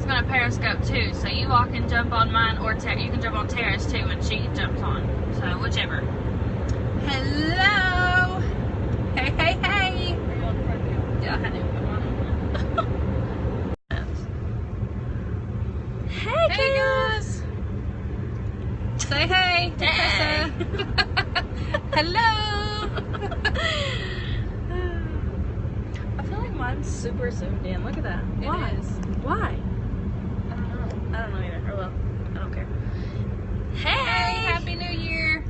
is gonna Periscope too, so you all can jump on mine, or you can jump on Tara's too, and she jumps on. So whichever. Hello. Hey, hey, hey. Yeah, I knew. Hey guys. Say hey to Hey. Krissa. Hello. I feel like mine's super zoomed in. Look at that. Why? It is. Why? I don't know. I don't know either. Or well, I don't care. Hey, Happy New Year.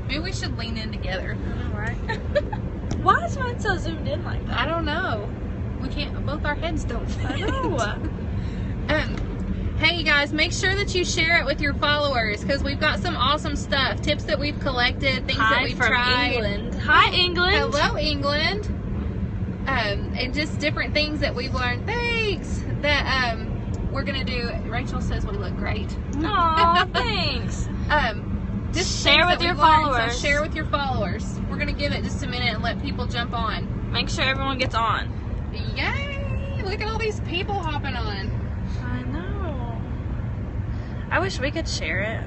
Maybe we should lean in together. I know, right? Why is mine so zoomed in like that? I don't know. We can't, both our heads don't fit. I know. Hey you guys, make sure that you share it with your followers, because we've got some awesome stuff, tips that we've collected, things that we've from tried. England. Hi, England. Hello, England. And just different things that we've learned. Thanks. That we're gonna do. Rachel says we look great. Aw, thanks. Just Share things with that your we've learned, followers. So share with your followers. We're gonna give it just a minute and let people jump on. Make sure everyone gets on. Yay! Look at all these people hopping on. I know. I wish we could share it.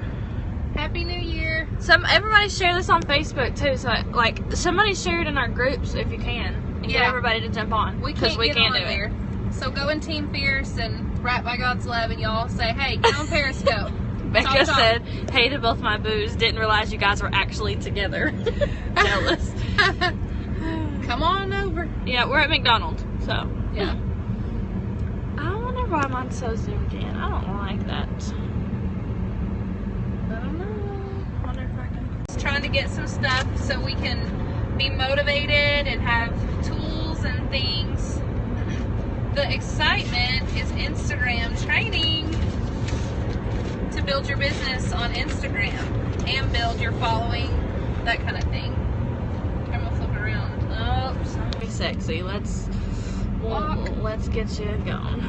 Happy New Year. Everybody share this on Facebook too. So like somebody share it in our groups if you can, and get Yeah. everybody to jump on. We because can't we get can't on do there. it. So go in Team Fierce and Right by God's Love, and y'all say, hey, get on Periscope. Becca Talk, talk. said, "Hey to both my boos. Didn't realize you guys were actually together." Jealous. Come on over. Yeah, we're at McDonald's. So Yeah. I wonder why mine's so zoomed in. I don't like that. I don't know. I wonder if I can. Just trying to get some stuff so we can be motivated and have tools and things. The excitement is Instagram training to build your business on Instagram and build your following, that kind of thing. I'm gonna flip it around. Oh, something sexy. Let's get you going.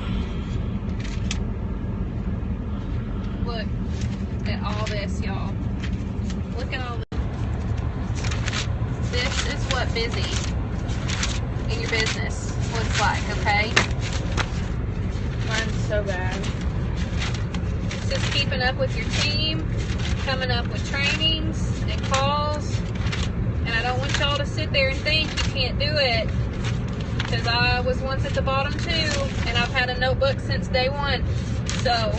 Look at all this, y'all. Look at all this. This is what busy in your business looks like, okay? Mine's so bad. It's just keeping up with your team, coming up with trainings and calls. And I don't want y'all to sit there and think you can't do it, because I was once at the bottom too, and I've had a notebook since day one. So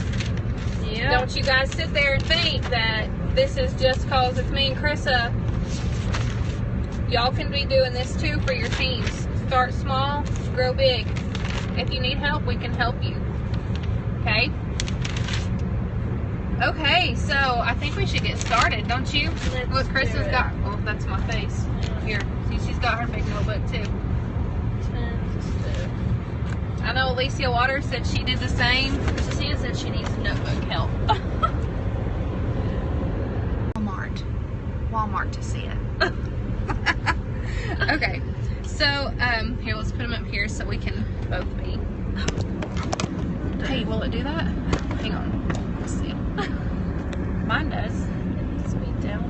Yeah. don't you guys sit there and think that this is just cause it's me and Krissa. Y'all can be doing this too for your teams. Start small, grow big. If you need help, we can help you. Okay? Okay, so I think we should get started, don't you? Let's Look, do Krissa's it. got, oh, that's my face. Here, see, she's got her big notebook too. I know Alicia Waters said she did the same. Cecilia said she needs notebook help. Walmart to see it. Okay, so here, let's put them up here so we can both be. Hey, will it do that? Hang on, let's see. Mine does. It needs to be down.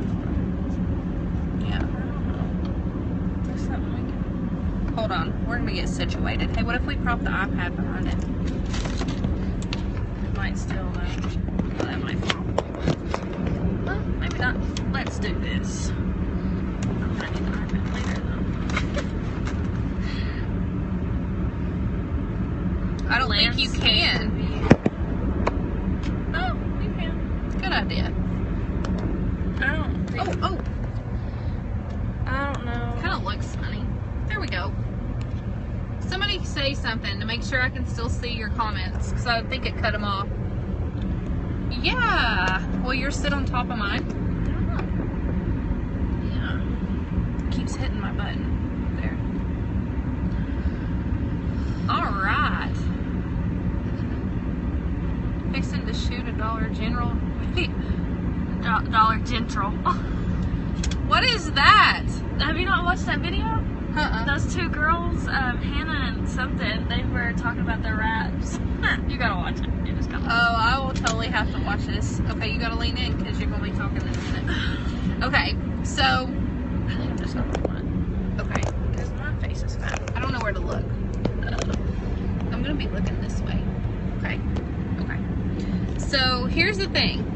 Yeah. I don't know. There's something we can. Hold on, we're gonna get situated. Hey, what if we prop the iPad behind it? It might still though. Oh, that might fall. Well, maybe not. Let's do this. I need the iPad later though. I don't think you can. Oh, you can. Good idea. I don't think. Oh, I don't know. kind of looks funny. There we go. Somebody say something to make sure I can still see your comments, because I think it cut them off. Yeah. Well, you're sit on top of mine. Yeah. Keeps hitting my button. There. All right. Fixing to shoot a Dollar General. Dollar General. What is that? Have you not watched that video? Uh-uh. Those two girls, Hannah and something, they were talking about their raps. You gotta watch it. You just gotta. Oh, I will totally have to watch this. Okay, you gotta lean in because you're gonna be talking in a minute. Okay, so I think I'm just gonna hold it. okay, Because my face is fat. I don't know where to look. I'm gonna be looking this way. Okay. So here's the thing.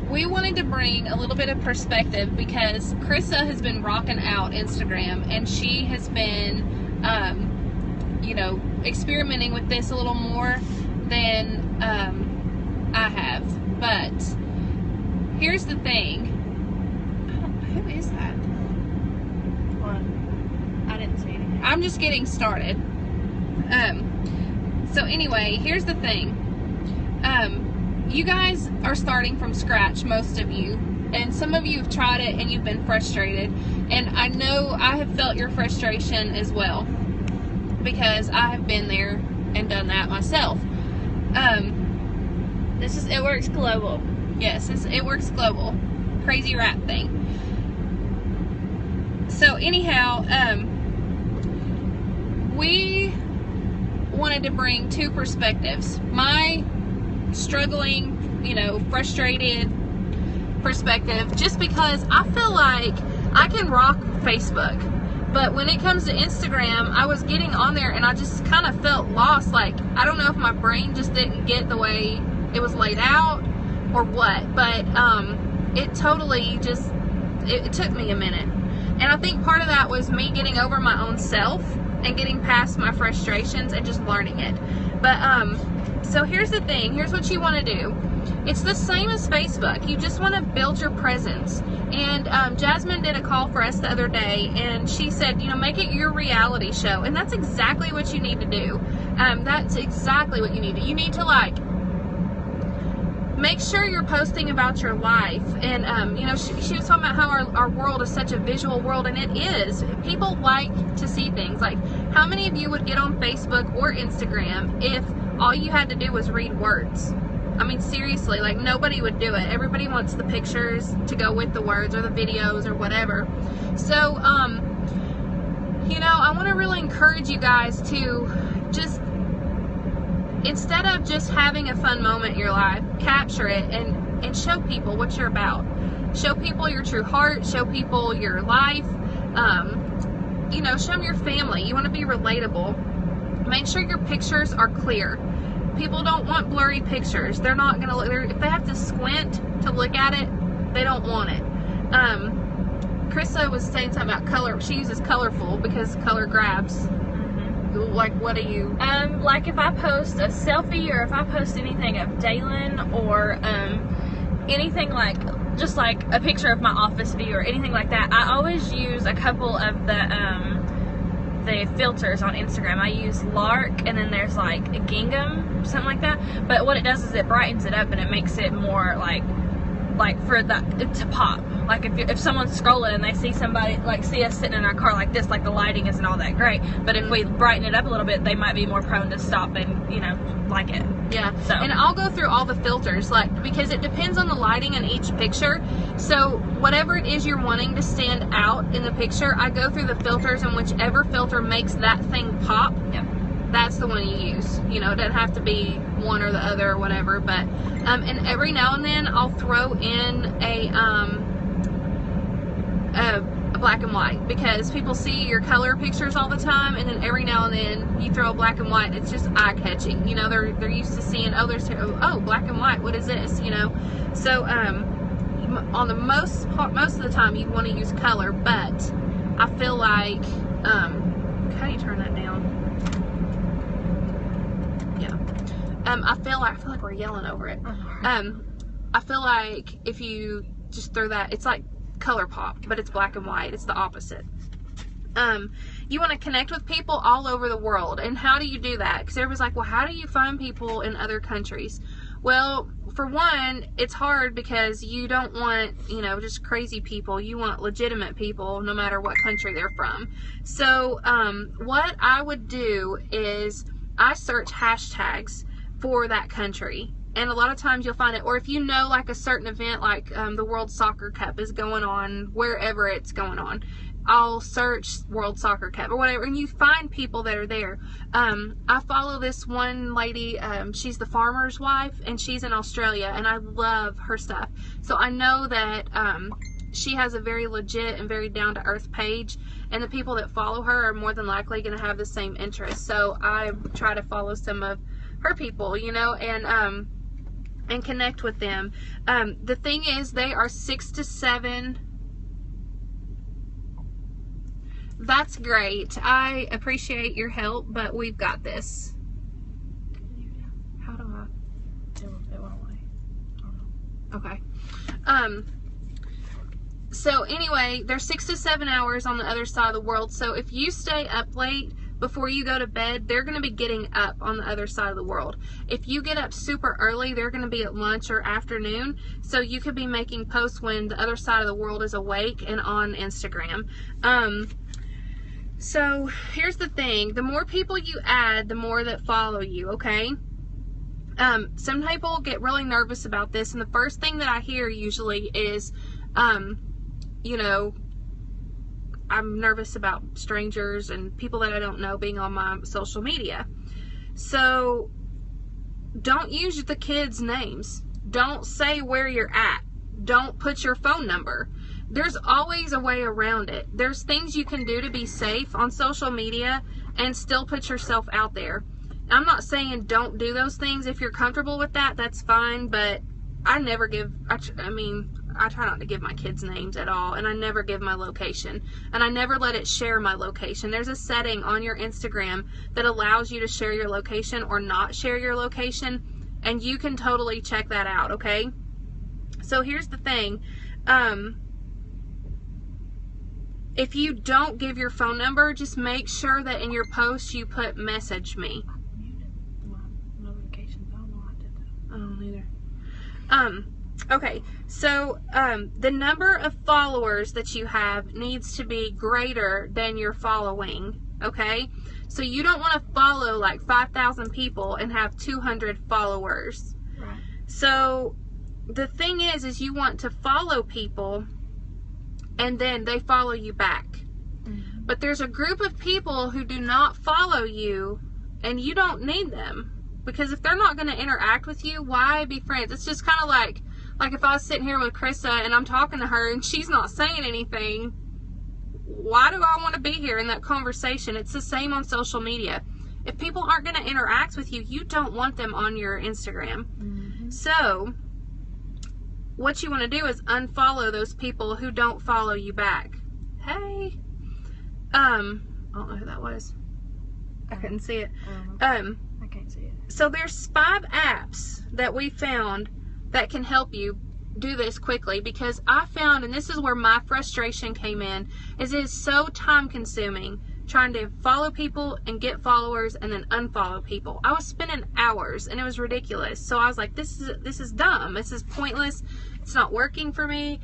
We wanted to bring a little bit of perspective because Krista has been rocking out Instagram, and she has been, you know, experimenting with this a little more than I have. But here's the thing. Who is that? What? I didn't see anything. I'm just getting started. So anyway, here's the thing. You guys are starting from scratch, most of you, and some of you have tried it and you've been frustrated, and I know I have felt your frustration as well because I have been there and done that myself. It works global. Yes, it works global. Crazy rat thing. So anyhow, we wanted to bring two perspectives. My struggling, you know, frustrated perspective, just because I feel like I can rock Facebook, but when it comes to Instagram, I was getting on there and I just kind of felt lost. Like, I don't know if my brain just didn't get the way it was laid out or what, but it totally just, it took me a minute. And I think part of that was me getting over my own self and getting past my frustrations and just learning it. But so here's the thing. Here's what you want to do. It's the same as Facebook. You just want to build your presence. And Jasmine did a call for us the other day, and she said, you know, make it your reality show. And that's exactly what you need to do. That's exactly what you need to do. You need to, like, make sure you're posting about your life. And you know, she was talking about how our world is such a visual world, and it is. People like to see things. Like, how many of you would get on Facebook or Instagram if all you had to do was read words? I mean, seriously, like, nobody would do it. Everybody wants the pictures to go with the words or the videos or whatever. So you know, I want to really encourage you guys to just, instead of just having a fun moment in your life, capture it and show people what you're about. Show people your true heart. Show people your life. You know, show them your family. You want to be relatable. Make sure your pictures are clear. People don't want blurry pictures. They're not going to look, if they have to squint to look at it, they don't want it. Krista was saying something about color. She uses colorful because color grabs. Like, what do you... like if I post a selfie or if I post anything of Dalen or anything like, just like a picture of my office view or anything like that, I always use a couple of the filters on Instagram. I use Lark, and then there's like a Gingham, something like that. But what it does is it brightens it up and it makes it more like for that to pop. Like if someone's scrolling and they see somebody, like see us sitting in our car like this, like the lighting isn't all that great, but if we brighten it up a little bit, they might be more prone to stop and, you know, like it. Yeah. So, and I'll go through all the filters, like, because it depends on the lighting in each picture. So whatever it is you're wanting to stand out in the picture, I go through the filters, and whichever filter makes that thing pop, yeah, that's the one you use. You know, it doesn't have to be one or the other or whatever, but and every now and then I'll throw in a black and white, because people see your color pictures all the time, and then every now and then you throw a black and white. It's just eye-catching. You know, they're used to seeing, oh, there's, oh, black and white, what is this, you know? So on the most of the time you want to use color, but I feel like how do you turn that down? Yeah. I feel like we're yelling over it. I feel like if you just throw that, it's like color pop, but it's black and white. It's the opposite. You want to connect with people all over the world. And how do you do that? Because everybody's like, well, how do you find people in other countries? Well, for one, it's hard because you don't want, you know, just crazy people. You want legitimate people no matter what country they're from. So what I would do is I search hashtags for that country. And a lot of times you'll find it, or if you know, like, a certain event, like the World Soccer Cup is going on, wherever it's going on, I'll search World Soccer Cup or whatever, and you find people that are there. I follow this one lady, she's the farmer's wife, and she's in Australia, and I love her stuff. So I know that she has a very legit and very down-to-earth page, and the people that follow her are more than likely going to have the same interests. So I try to follow some of her people, you know, and connect with them. The thing is, they are 6 to 7. That's great. I appreciate your help, but we've got this. How do I? It went away. I don't know. Okay. So anyway, they're 6 to 7 hours on the other side of the world. So if you stay up late before you go to bed, they're going to be getting up on the other side of the world. If you get up super early, they're going to be at lunch or afternoon. So you could be making posts when the other side of the world is awake and on Instagram. So here's the thing. The more people you add, the more that follow you, okay? Some people get really nervous about this, and the first thing that I hear usually is, you know, I'm nervous about strangers and people that I don't know being on my social media. So don't use the kids' names. Don't say where you're at. Don't put your phone number. There's always a way around it. There's things you can do to be safe on social media and still put yourself out there. I'm not saying don't do those things. If you're comfortable with that, that's fine, but I never give, I try not to give my kids names at all, and I never give my location, and I never let it share my location. There's a setting on your Instagram that allows you to share your location or not share your location, and you can totally check that out, okay? So here's the thing. If you don't give your phone number, just make sure that in your post you put message me. My notifications. I don't know how I did that. I don't either. Okay, so the number of followers that you have needs to be greater than your following, okay? So you don't want to follow like 5,000 people and have 200 followers. Right. So the thing is you want to follow people and then they follow you back. Mm-hmm. But there's a group of people who do not follow you, and you don't need them. Because if they're not going to interact with you, why be friends? It's just kind of like if I was sitting here with Krista and I'm talking to her and she's not saying anything, why do I want to be here in that conversation? It's the same on social media. If people aren't going to interact with you, you don't want them on your Instagram. Mm-hmm. So what you want to do is unfollow those people who don't follow you back. Hey. I don't know who that was. I couldn't see it. I can't see it. So there's 5 apps that we found that can help you do this quickly, because I found, and this is where my frustration came in, is it is so time consuming trying to follow people and get followers and then unfollow people. I was spending hours and it was ridiculous. So I was like, this is dumb. This is pointless. It's not working for me.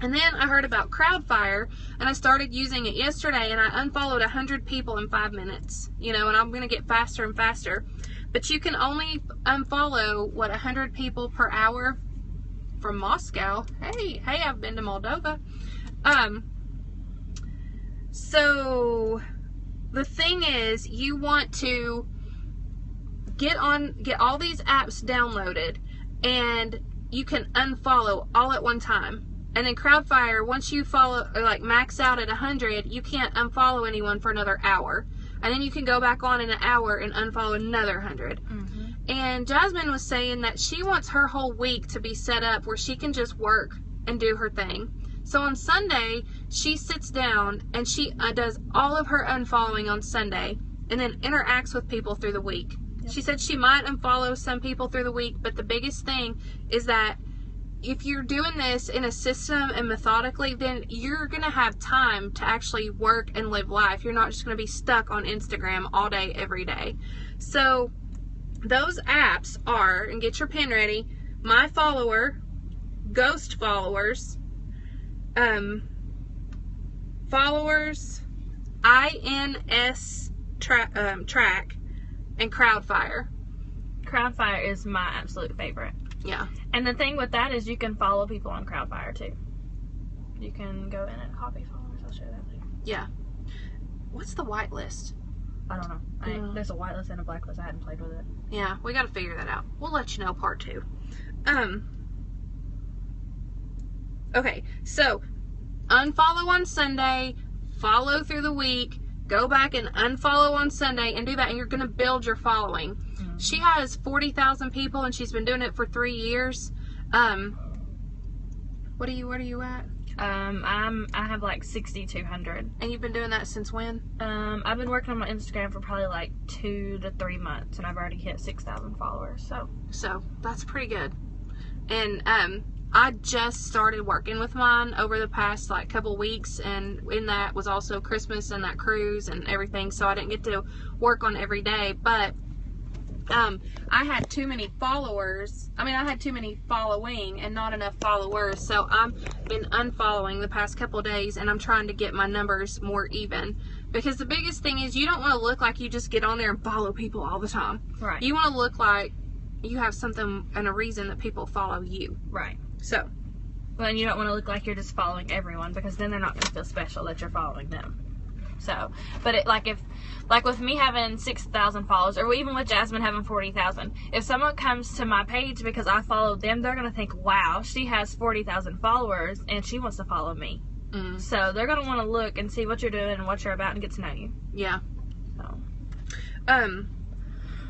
And then I heard about Crowdfire and I started using it yesterday, and I unfollowed 100 people in 5 minutes, you know, and I'm going to get faster and faster. But you can only unfollow, 100 people per hour from Moscow. Hey, I've been to Moldova. So the thing is, you want to get all these apps downloaded, and you can unfollow all at one time. And then Crowdfire, once you follow, or like max out at 100, you can't unfollow anyone for another hour. And then you can go back on in an hour and unfollow another 100. Mm-hmm. And Jasmine was saying that she wants her whole week to be set up where she can just work and do her thing. So on Sunday, she sits down and she does all of her unfollowing on Sunday and then interacts with people through the week. Yep. She said she might unfollow some people through the week, but the biggest thing is that if you're doing this in a system and methodically, then you're going to have time to actually work and live life. You're not just going to be stuck on Instagram all day, every day. So those apps are, and get your pen ready, My Follower, Ghost Followers, Followers, INS Track, and Crowdfire. Crowdfire is my absolute favorite. Yeah. And the thing with that is you can follow people on Crowdfire too. You can go in and copy followers. I'll show you that later. Yeah. What's the whitelist? I don't know. There's a whitelist and a blacklist. I hadn't played with it. Yeah, we got to figure that out. We'll let you know part 2. Okay, so unfollow on Sunday, follow through the week, Go back and unfollow on Sunday and do that, and you're going to build your following. Mm-hmm. She has 40,000 people, and she's been doing it for 3 years. What are you at? I have like 6,200. And you've been doing that since when? I've been working on my Instagram for probably like 2 to 3 months, and I've already hit 6,000 followers. So that's pretty good. And I just started working with mine over the past like couple weeks, and in that was also Christmas and that cruise and everything, so I didn't get to work on every day. But I had too many followers. I had too many following and not enough followers, so I've been unfollowing the past couple days, and I'm trying to get my numbers more even, because the biggest thing is you don't want to look like you just get on there and follow people all the time. Right. You want to look like you have something and a reason that people follow you. Right. So, well, and you don't want to look like you're just following everyone, because then they're not going to feel special that you're following them. So, but like with me having 6,000 followers, or even with Jasmine having 40,000, if someone comes to my page because I followed them, they're going to think, wow, she has 40,000 followers and she wants to follow me. Mm. So they're going to want to look and see what you're doing and what you're about and get to know you. Yeah. So.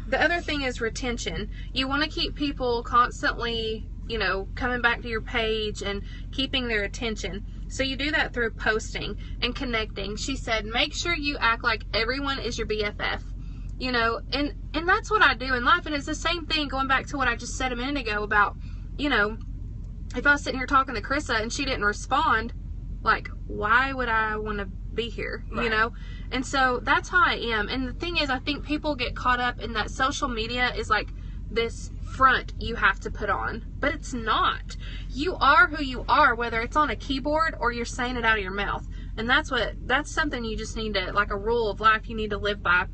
The other thing is retention. You want to keep people constantly, coming back to your page and keeping their attention. So you do that through posting and connecting. She said, make sure you act like everyone is your BFF. And that's what I do in life. And it's the same thing, going back to what I just said a minute ago about, if I was sitting here talking to Krista and she didn't respond, like, why would I want to be here? Right. And so that's how I am. And the thing is, I think people get caught up in that social media is like this front you have to put on, but it's not. You are who you are, whether it's on a keyboard or you're saying it out of your mouth. And that's something you just need to, like a rule of life you need to live by.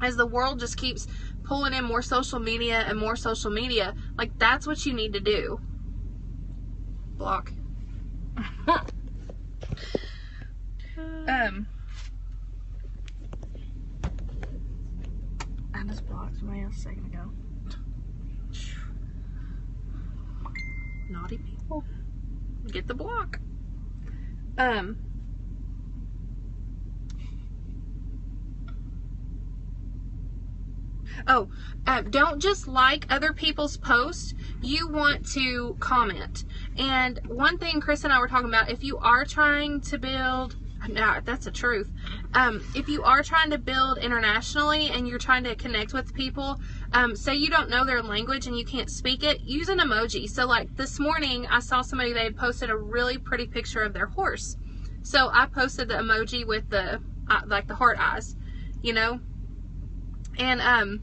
As the world just keeps pulling in more social media and more social media, like that's what you need to do. Block. I just blocked somebody else a second ago. Naughty people. Get the block. Don't just like other people's posts. You want to comment. And one thing Chris and I were talking about, if you are trying to build, now that's the truth. If you are trying to build internationally and you're trying to connect with people, say you don't know their language and you can't speak it, use an emoji. So like this morning, I saw somebody, they had posted a really pretty picture of their horse. So I posted the emoji with the, like the heart eyes, And,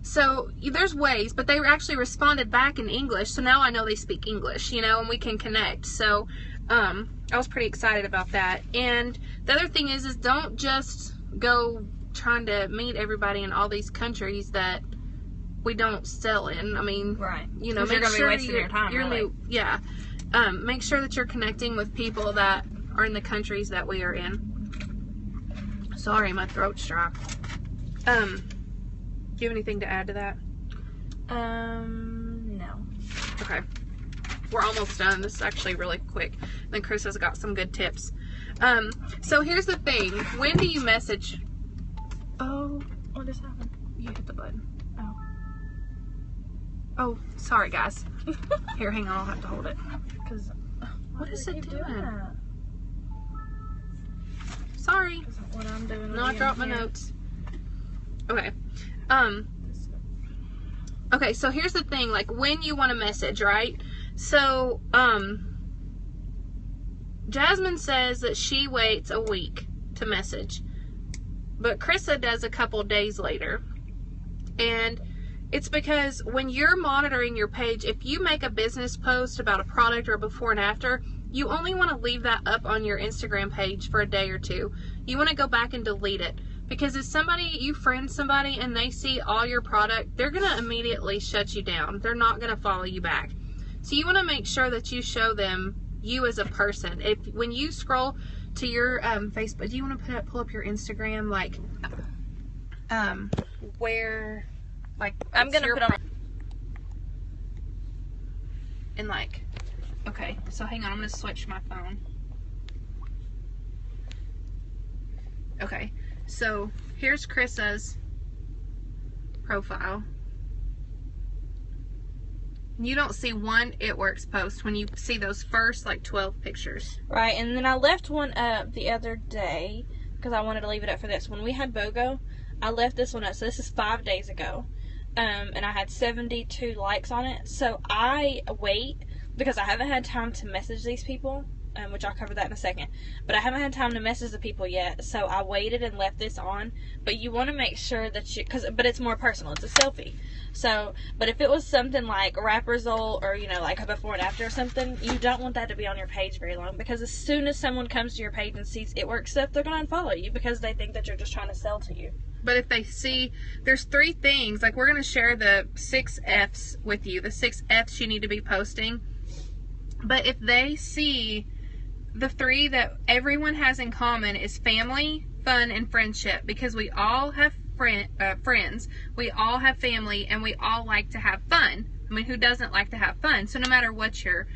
so there's ways, but they actually responded back in English. So now I know they speak English, and we can connect. So, I was pretty excited about that. And the other thing is don't just go trying to meet everybody in all these countries that we don't sell in. Right. Make you're gonna sure be wasting your time. Really. Make sure that you're connecting with people that are in the countries that we are in. Sorry, my throat's dry. Do you have anything to add to that? No. Okay. We're almost done. This is actually really quick. Then Chris has got some good tips. So here's the thing. When do you message? Oh, What just happened? you hit the button. Oh. Oh, sorry guys. Here, hang on. I'll have to hold it. Because What is it doing? that? Sorry. Isn't what I'm doing. No, I dropped my notes. Okay. Okay, so here's the thing, like when you want to message, right? So, Jasmine says that she waits a week to message, but Krista does a couple days later. And it's because when you're monitoring your page, if you make a business post about a product or before and after, you only want to leave that up on your Instagram page for a day or two. You want to go back and delete it. Because if you friend somebody and they see all your product, they're going to immediately shut you down. They're not going to follow you back. So you want to make sure that you show them you as a person. When you scroll to your Facebook, do you want to pull up your Instagram, like, where, like, I'm going to put on. And like, okay, so hang on, I'm going to switch my phone. Okay. So here's Chrissa's profile. You don't see one It Works post when you see those first like 12 pictures. Right, and then I left one up the other day because I wanted to leave it up for this. When we had BOGO, I left this one up. So this is 5 days ago. And I had 72 likes on it. So I wait because I haven't had time to message these people, which I'll cover that in a second. But I haven't had time to message the people yet. So I waited and left this on. But you want to make sure that but it's more personal. It's a selfie. So, but if it was something like rap result or, you know, like a before and after or something, you don't want that to be on your page very long, because as soon as someone comes to your page and sees It Works stuff, they're going to unfollow you because they think that you're just trying to sell to you. But if they see, there's 3 things, like we're going to share the 6 F's with you, the 6 F's you need to be posting. But if they see the 3 that everyone has in common is family, fun, and friendship, because we all have friends, we all have family, and we all like to have fun. I mean, who doesn't like to have fun? So no matter what your,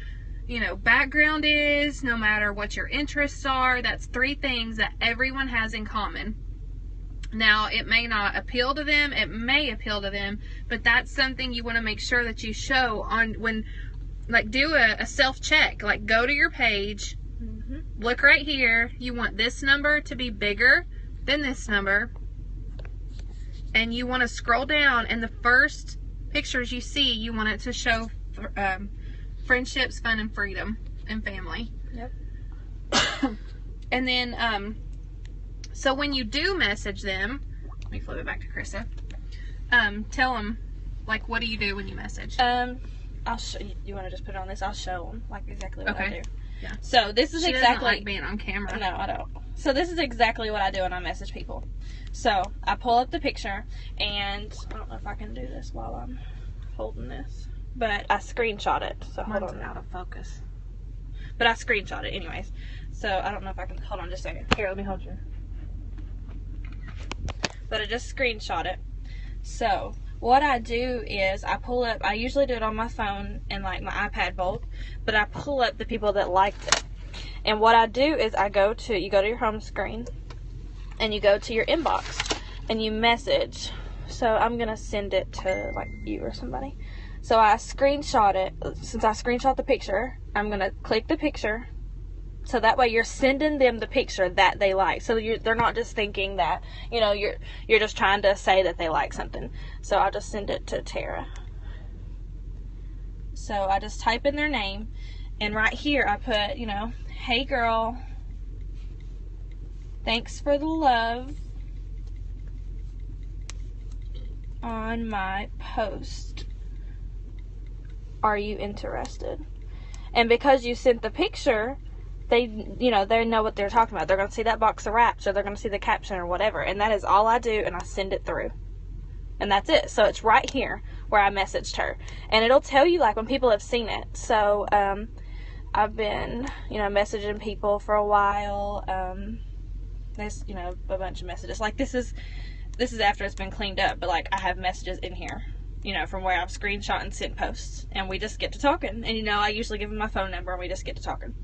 you know, background is, no matter what your interests are, that's 3 things that everyone has in common. Now, it may not appeal to them, it may appeal to them, but that's something you want to make sure that you show on when, like, do a self-check. Like, go to your page, look right here, you want this number to be bigger than this number, and you want to scroll down, and the first pictures you see, you want it to show friendships, fun, and freedom, and family. Yep. And then, so when you do message them, let me flip it back to Chrissa. Tell them, like, what do you do when you message? I'll show you. You want to just put it on this? I'll show them, like, exactly what I do. Yeah. So this is She exactly. doesn't like being on camera. No, I don't. So this is exactly what I do when I message people. So I pull up the picture, and I don't know if I can do this while I'm holding this, but I screenshot it. So hold Mine's on. out of focus. But I screenshot it anyways. So I don't know if I can. Hold on just a second. Here, let me hold you. But I just screenshot it. So what I do is I pull up. I usually do it on my phone and like my iPad both, but I pull up the people that liked it. And what I do is you go to your home screen, and you go to your inbox, and you message. So I'm gonna send it to like you or somebody. So I screenshot it. Since I screenshot the picture, I'm gonna click the picture. So that way you're sending them the picture that they like. So they're not just thinking that, you know, you're just trying to say that they like something. So I'll just send it to Tara. So I just type in their name, and right here I put, you know, hey girl, thanks for the love on my post. Are you interested? And because you sent the picture, they know what they're talking about. They're going to see that box of wraps, or they're going to see the caption or whatever. And that is all I do, and I send it through. And that's it. So it's right here where I messaged her. And it'll tell you, like, when people have seen it. So, I've been, messaging people for a while. There's, a bunch of messages. Like, this is after it's been cleaned up, but, like, I have messages in here, from where I've screenshot and sent posts, and we just get to talking. And, I usually give them my phone number, and we just get to talking.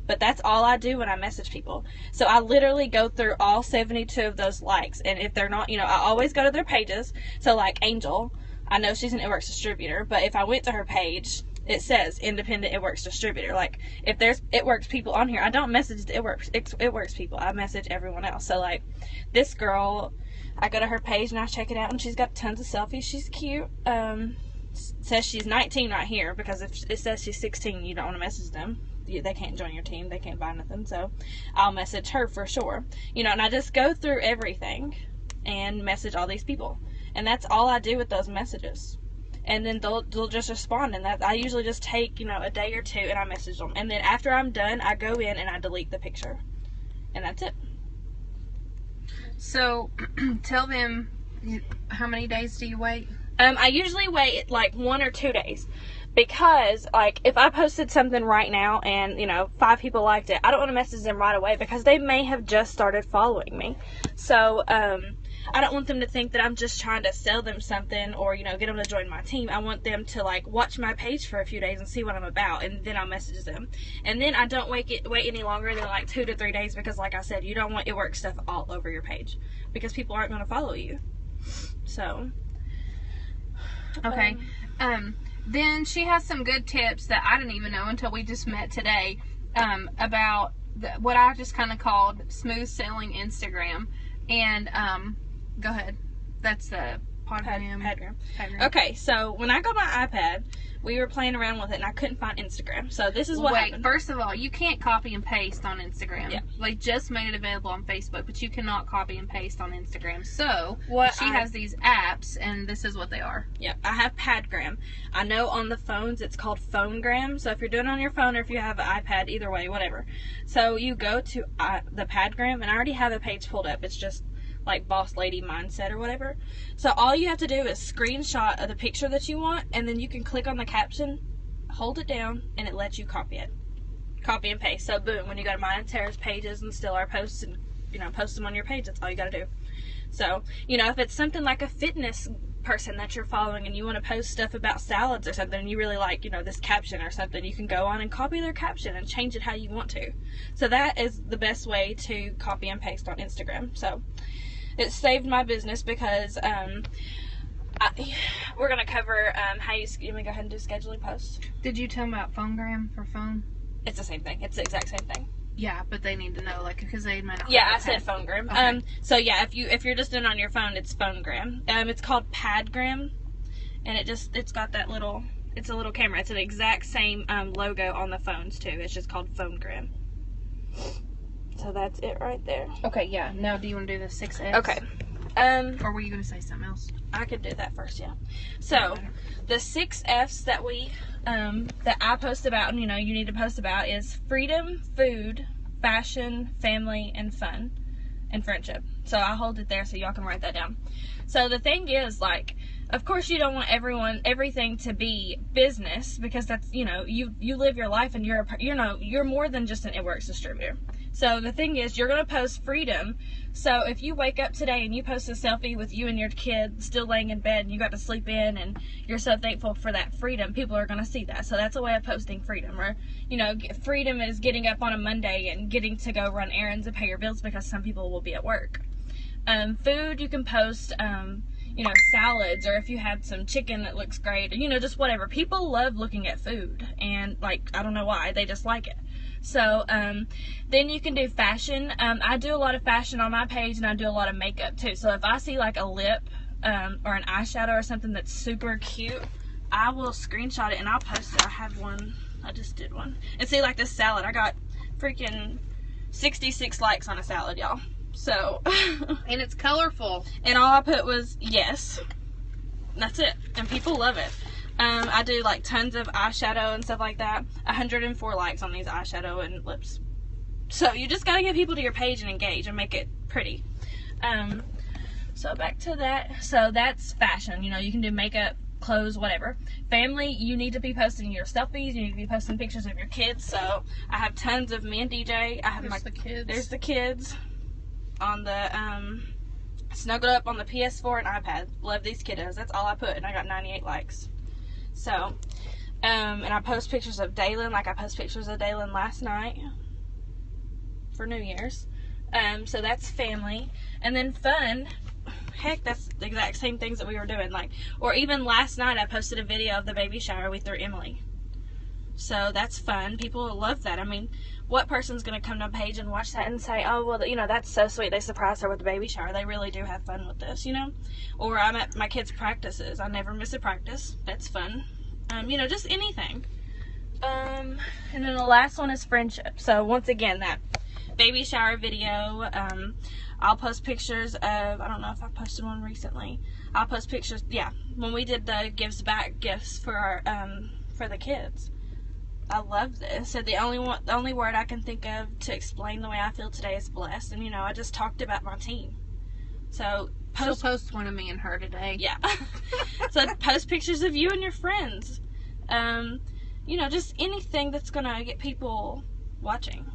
But that's all I do when I message people. So I literally go through all 72 of those likes, and if they're not, I always go to their pages. So, like, Angel, I know she's an It Works distributor, but if I went to her page, it says independent It Works distributor. Like, if there's It Works people on here, I don't message the It Works people. I message everyone else. So, like, this girl, I go to her page and I check it out, and she's got tons of selfies. She's cute. Says she's 19 right here, because if it says she's 16, you don't want to message them. They can't join your team. They can't buy nothing. So I'll message her for sure. And I just go through everything and message all these people. And that's all I do with those messages. And then they'll just respond, and that I usually just take, a day or two, and I message them. And then after I'm done, I go in and I delete the picture. And that's it. So, tell them, how many days do you wait? I usually wait like 1 or 2 days, because like if I posted something right now and 5 people liked it, I don't want to message them right away, because they may have just started following me. So I don't want them to think that I'm just trying to sell them something or get them to join my team. I want them to like watch my page for a few days and see what I'm about, and then I'll message them. And then I don't wait any longer than like 2 to 3 days, because like I said, you don't want It Works stuff all over your page, because people aren't going to follow you. So, Okay. Then she has some good tips that I didn't even know until we just met today, about what I just kind of called smooth sailing Instagram. And go ahead. That's the Padgram. Okay, so when I got my iPad, we were playing around with it, and I couldn't find Instagram. So this is what happened. First of all, you can't copy and paste on Instagram. Yeah. They just made it available on Facebook, but you cannot copy and paste on Instagram. So she has these apps, and this is what they are. Yep, I have Padgram. I know on the phones it's called Phonegram. So if you're doing it on your phone or if you have an iPad, either way, whatever. So you go to the Padgram, and I already have a page pulled up. It's just like Boss Lady Mindset or whatever. So all you have to do is screenshot of the picture that you want, and then you can click on the caption, hold it down, and it lets you copy it. Copy and paste. So boom, when you go to mine and Tara's pages and still our posts and, you know, post them on your page, that's all you got to do. So, you know, if it's something like a fitness person that you're following and you want to post stuff about salads or something and you really like, you know, this caption or something, you can go on and copy their caption and change it how you want to. So that is the best way to copy and paste on Instagram. So it saved my business because we're going to cover how you go ahead and do scheduling posts. Did you tell them about Phonegram for phone? It's the same thing. It's the exact same thing. Yeah, but they need to know, like, because they might not. Yeah, I said Phonegram. Okay. So yeah, if you're just doing it on your phone, it's Phonegram. It's called Padgram, and it's got that little, it's a little camera. It's an exact same logo on the phones too. It's just called Phonegram. So that's it right there. Okay, yeah. Now, do you want to do the 6X? Okay. Or were you going to say something else? I could do that first, yeah. So, the 6 F's that that I post about, and you know, you need to post about is freedom, food, fashion, family, and fun, and friendship. So I'll hold it there so y'all can write that down. So the thing is, like, of course you don't want everything to be business, because that's, you know, you live your life and you're more than just an It Works distributor. So the thing is, you're going to post freedom. So if you wake up today and you post a selfie with you and your kid still laying in bed and you got to sleep in and you're so thankful for that freedom, people are going to see that. So that's a way of posting freedom. Or, you know, freedom is getting up on a Monday and getting to go run errands and pay your bills, because some people will be at work. Food, you can post, you know, salads, or if you had some chicken that looks great, you know, just whatever. People love looking at food, and, like, I don't know why, they just like it. So, then you can do fashion. I do a lot of fashion on my page, and I do a lot of makeup too. So if I see like a lip, or an eyeshadow or something that's super cute, I will screenshot it and I'll post it. I have one, I just did one. And see, like this salad, I got freaking 66 likes on a salad, y'all. So. And it's colorful. And all I put was yes. That's it. And people love it. I do like tons of eyeshadow and stuff like that. 104 likes on these eyeshadow and lips. So you just gotta get people to your page and engage and make it pretty. So back to that. So that's fashion. You know, you can do makeup, clothes, whatever. Family, you need to be posting your selfies. You need to be posting pictures of your kids. So I have tons of me and DJ. I have There's the kids on the snuggled up on the PS4 and iPad. Love these kiddos. That's all I put, and I got 98 likes. So, and I post pictures of Dalen, like I post pictures of Dalen last night for New Year's. So that's family. And then fun, heck, that's the exact same things that we were doing. Like, or even last night I posted a video of the baby shower we threw Emily. So that's fun. People love that. I mean, what person's going to come to a page and watch that and say, oh, well, you know, that's so sweet. They surprised her with the baby shower. They really do have fun with this, you know? Or I'm at my kids' practices. I never miss a practice. That's fun. You know, just anything. And then the last one is friendship. So once again, that baby shower video, I'll post pictures of, I don't know if I posted one recently. I'll post pictures, yeah, when we did the gives back gifts for our, for the kids. I love this. So the only word I can think of to explain the way I feel today is blessed. And, you know, I just talked about my team. So She'll post one of me and her today. Yeah. So post pictures of you and your friends. You know, just anything that's going to get people watching.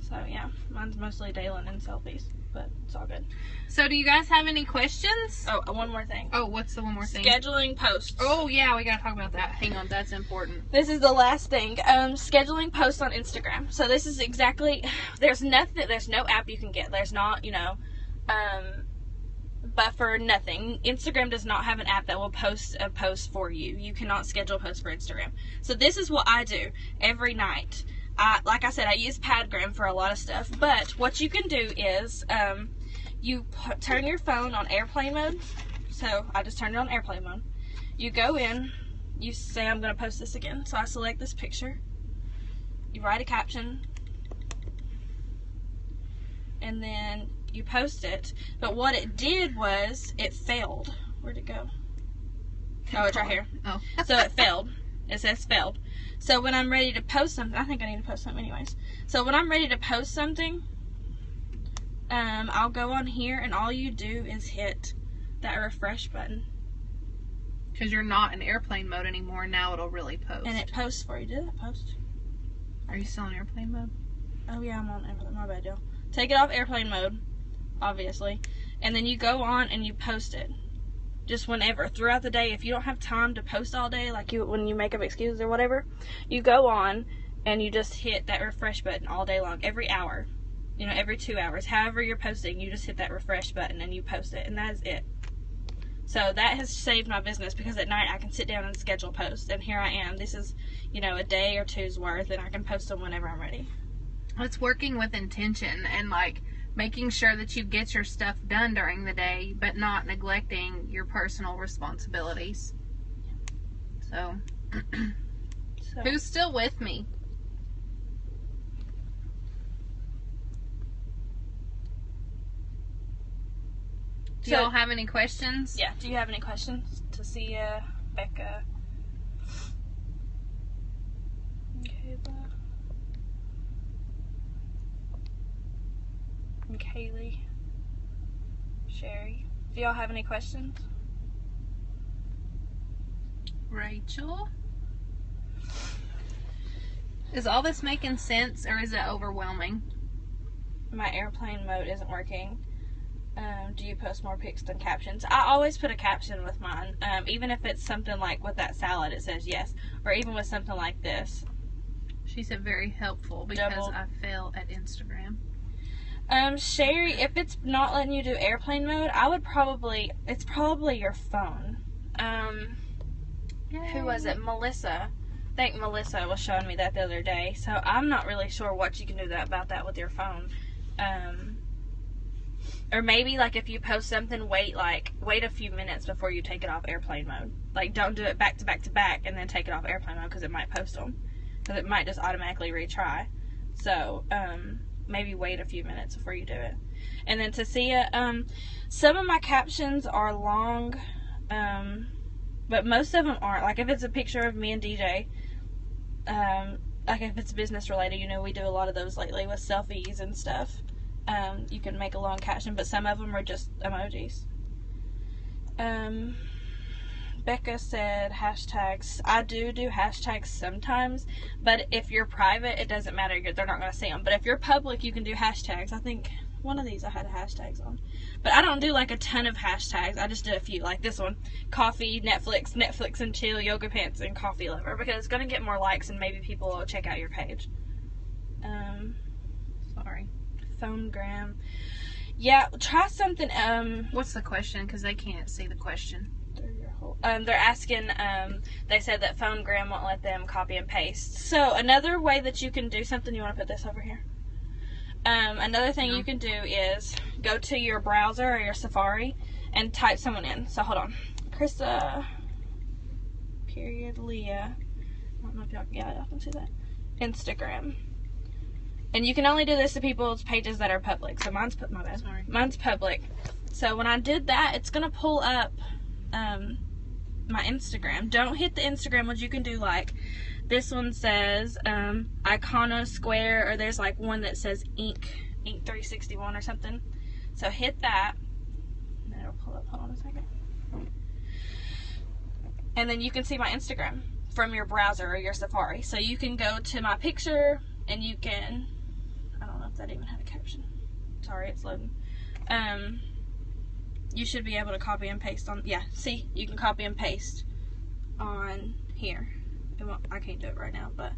So, yeah. Mine's mostly Dalen and selfies. But it's all good. So, do you guys have any questions? Oh, one more thing. Oh, what's the one more thing? Scheduling posts. Oh, yeah, we gotta talk about that. Hang on, that's important. This is the last thing. Scheduling posts on Instagram. So this is exactly, there's no app you can get. There's not, you know, But for nothing. Instagram does not have an app that will post a post for you. You cannot schedule posts for Instagram. So this is what I do every night. Like I said, I use Padgram for a lot of stuff. But what you can do is you turn your phone on airplane mode. So I just turned it on airplane mode. You go in. You say, I'm going to post this again. So I select this picture. You write a caption. And then you post it. But what it did was it failed. Where'd it go? Oh, it's right here. Oh. So it failed. It says failed. So when I'm ready to post something, I think I need to post something anyways. So when I'm ready to post something, I'll go on here and all you do is hit that refresh button. Because you're not in airplane mode anymore. Now it'll really post. And it posts for you. Did it post? Are you still in airplane mode? Oh yeah, I'm on airplane. My bad, y'all. Take it off airplane mode, obviously. And then you go on and you post it. Just whenever, throughout the day. If you don't have time to post all day, like when you make up excuses or whatever, you go on and you just hit that refresh button all day long, every hour. You know, every 2 hours. However you're posting, you just hit that refresh button and you post it. And that is it. So that has saved my business because at night I can sit down and schedule posts. And here I am. This is, you know, a day or two's worth and I can post them whenever I'm ready. It's working with intention and like making sure that you get your stuff done during the day, but not neglecting your personal responsibilities. So, Who's still with me? Do y'all have any questions? Yeah. Do you have any questions? Tasia, Becca, Kayla, and Kaylee, Sherry. Do y'all have any questions? Rachel? Is all this making sense or is it overwhelming? My airplane mode isn't working. Do you post more pics than captions? I always put a caption with mine. Even if it's something like with that salad, it says yes. Or even with something like this. She said very helpful because Double. I fail at Instagram. Sherry, if it's not letting you do airplane mode, it's probably your phone. Who was it? Melissa. I think Melissa was showing me that the other day. So I'm not really sure what you can do about that with your phone. Or maybe like if you post something, wait a few minutes before you take it off airplane mode. Like don't do it back to back to back and then take it off airplane mode because it might post them. Because it might just automatically retry. So maybe wait a few minutes before you do it. And then Tasia, some of my captions are long, but most of them aren't. Like if it's a picture of me and DJ, like if it's business related, you know, we do a lot of those lately with selfies and stuff. You can make a long caption, but some of them are just emojis. Becca said hashtags. I do hashtags sometimes, but if you're private, it doesn't matter. They're not going to see them. But if you're public, you can do hashtags. I think one of these I had hashtags on. But I don't do like a ton of hashtags. I just did a few, like this one. Coffee, Netflix and chill, yoga pants, and coffee lover. Because it's going to get more likes and maybe people will check out your page. Sorry. Phonegram. Yeah, try something. What's the question? Because they can't see the question. They're asking, they said that Phonegram won't let them copy and paste. So another way that you can do something, you want to put this over here? Another thing you can do is go to your browser or your Safari and type someone in. So hold on. Krista, period, Leah. I don't know if y'all can see that. Instagram. And you can only do this to people's pages that are public. So mine's public. So when I did that, it's going to pull up my Instagram. Don't hit the Instagram ones. You can do like this one says Icono Square, or there's like one that says Ink 361 or something. So hit that. And it'll pull up. Hold on a second. And then you can see my Instagram from your browser or your Safari. So you can go to my picture and you can, I don't know if that even had a caption. Sorry, it's loading. You should be able to copy and paste on, yeah, see, you can copy and paste on here. I can't do it right now, but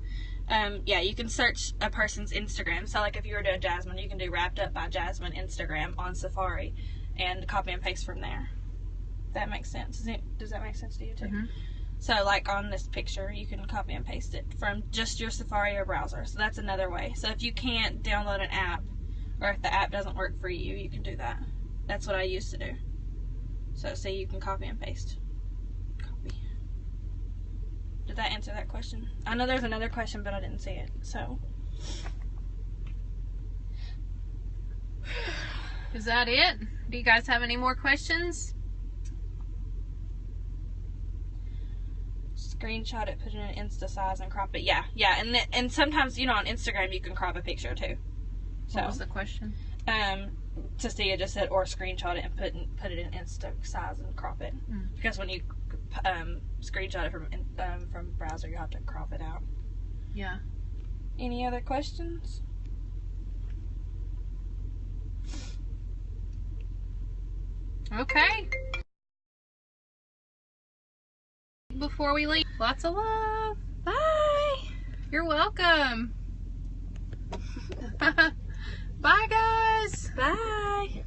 Yeah, you can search a person's Instagram. So like if you were doing Jasmine, you can do Wrapped Up by Jasmine Instagram on Safari and copy and paste from there. That makes sense. Does that make sense to you too? Mm-hmm. So like on this picture, you can copy and paste it from just your Safari or browser. So that's another way. So if you can't download an app, or if the app doesn't work for you, you can do that. That's what I used to do. So say you can copy and paste. Copy. Did that answer that question? I know there's another question, but I didn't see it. So Is that it? Do you guys have any more questions? screenshot it, put it in Insta size, and crop it. Yeah, and sometimes on Instagram you can crop a picture too. So What was the question? Cecilia just said, or screenshot it and put it in Insta size and crop it. Because when you screenshot it from browser, you have to crop it out. Yeah. Any other questions? Okay. Before we leave, lots of love. Bye. You're welcome. Bye, guys. Bye.